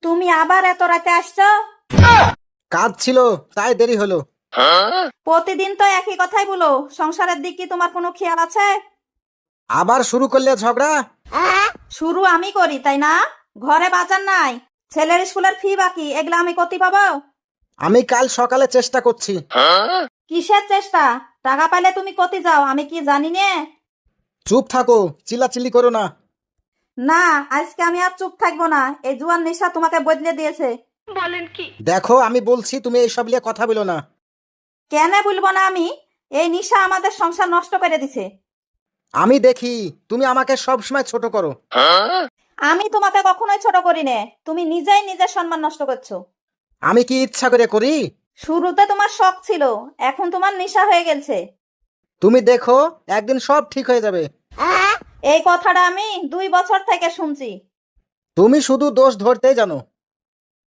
তুমি আবার এত রাতে আসছো? কাজ ছিল তাই দেরি হলো। প্রতিদিন তো একই কথাই বলো, সংসারের দিক কি তোমার কোনো খেয়াল আছে? আবার শুরু করলে ঝগড়া। শুরু আমি করি তাই না? ঘরে বাজার নাই, ছেলের স্কুলের ফি বাকি, এগুলা আমি কতি পাবো? আমি কাল সকালে চেষ্টা করছি। কিসের চেষ্টা? টাকা পাইলে তুমি কতি যাও আমি কি জানি নে? চুপ থাকো, চিল্লাচিল্লি করো না। না, আজকে আমি আর চুপ থাকবো না। এই জুয়ার নেশা তোমাকে বদলে দিয়েছে। দেখো আমি বলছি তুমি এইসব নিয়ে কথা বলো না। কেন বলবো না আমি? এই নেশা আমাদের সংসার নষ্ট করে দিছে। আমি দেখি তুমি আমাকে সব সময় ছোট করো। আমি তোমাকে কখনোই ছোট করি নে, তুমি নিজেই নিজের সম্মান নষ্ট করছো। আমি কি ইচ্ছা করে করি? শুরুতে তোমার শখ ছিল, এখন তোমার নেশা হয়ে গেছে। তুমি দেখো একদিন সব ঠিক হয়ে যাবে। এই কথাটা আমি 2 বছর থেকে শুনছি। তুমি শুধু দোষ ধরতেই জানো।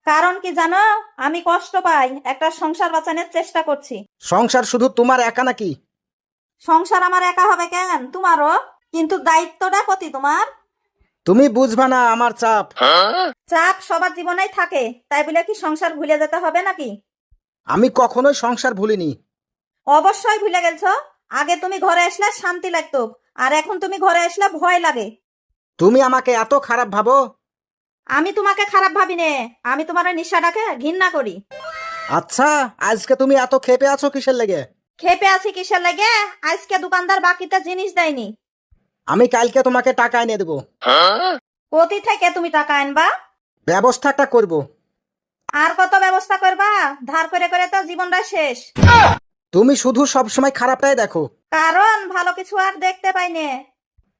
কারণ কি জানো? আমি কষ্ট পাই, একটা সংসার বাঁচানোর চেষ্টা করছি। সংসার শুধু তোমার একা নাকি? সংসার আমার একা হবে কেন, তোমারও। কিন্তু দায়িত্বটা কতি তোমার? তুমি বুঝবা না আমার চাপ। চাপ সবার জীবনেই থাকে, তাই বলে কি সংসার ভুলে যেতে হবে নাকি? আমি কখনোই সংসার ভুলিনি। অবশ্যই ভুলে গেছো। আগে তুমি ঘরে আসলে শান্তি লাগতো, আর এখন তুমি ঘরে আসলে ভয় লাগে। তুমি আমাকে এত খারাপ ভাবো? আমি তোমাকে খারাপ ভাবি নে, আমি তোমার ওই নেশাটাকে ঘৃণা করি। আচ্ছা, আজকে তুমি এত ক্ষেপে আছো কিসের লেগে? খেপে আছি কিসের লাগে? আজকে দোকানদার বাকিতে জিনিস দেয়নি। আমি কালকে তোমাকে টাকা এনে দেবো। কোথি থেকে তুমি টাকা আনবা? ব্যবস্থা একটা করব। আর কত ব্যবস্থা করবা? ধার করে করে তো জীবনটা শেষ। তুমি শুধু সব সময় খারাপটাই দেখো। কারণ ভালো কিছু আর দেখতে পাই নে।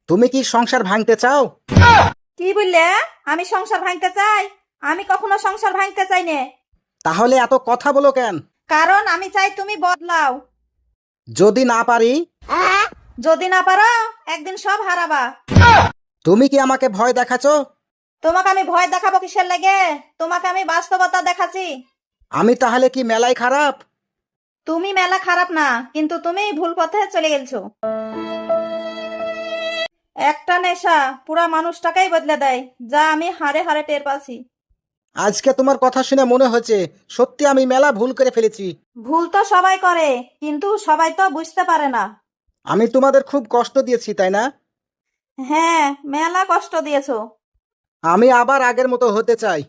তুমি কি সংসার ভাঙতে চাও? কি বললে? আমি সংসার ভাঙতে চাই? আমি কখনো সংসার ভাঙতে চাই নে। তাহলে এত কথা বলো কেন? কারণ আমি চাই তুমি বদলাও। যদি না পারি? যদি না পারো, একদিন সব হারাবা। তুমি কি আমাকে ভয় দেখাচ্ছো? তোমাকে আমি ভয় দেখাবো কিসের লাগে? তোমাকে আমি বাস্তবতা দেখাচ্ছি। আমি তাহলে কি মেলাই খারাপ? তুমি মেলা খারাপ না, কিন্তু তুমি ভুল পথে চলে গেছো। একটা নেশা পুরা মানুষটাকেই বদলে দেয়, যা আমি হাড়ে হাড়ে টের পাচ্ছি। আজকে তোমার কথা শুনে মনে হচ্ছে সত্যি আমি মেলা ভুল করে ফেলেছি। ভুল তো সবাই করে, কিন্তু সবাই তো বুঝতে পারে না। আমি তোমাদের খুব কষ্ট দিয়েছি তাই না? হ্যাঁ, মেলা কষ্ট দিয়েছো। আমি আবার আগের মতো হতে চাই।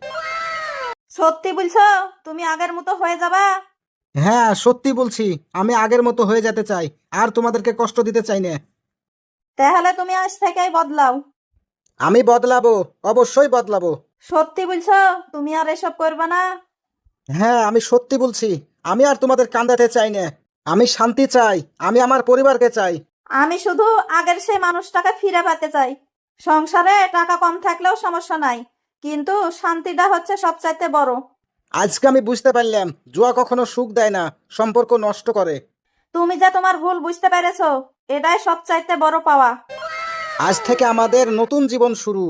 সত্যি বলছো? তুমি আগের মতো হয়ে যাবা? হ্যাঁ সত্যি বলছি, আমি আগের মতো হয়ে যেতে চাই। আর তোমাদেরকে কষ্ট দিতে চাই না। তাহলে তুমি আজ থেকেই বদলাও। আমি বদলাবো, অবশ্যই বদলাবো। সত্যি বলছো? তুমি আর এসব করবে না? হ্যাঁ আমি সত্যি বলছি, আমি আর তোমাদের কান্দাতে চাই না। আমি শান্তি চাই, আমি আমার পরিবারকে চাই। আমি শুধু আগের সেই মানুষটাকে ফিরে পেতে চাই। সংসারে টাকা কম থাকলেও সমস্যা নাই, কিন্তু শান্তিটা হচ্ছে সবচাইতে বড়। আজকে আমি বুঝতে পারলাম জুয়া কখনো সুখ দেয় না, সম্পর্ক নষ্ট করে। তুমি যে তোমার ভুল বুঝতে পেরেছো, এটাই সবচাইতে বড় পাওয়া। আজ থেকে আমাদের নতুন জীবন শুরু।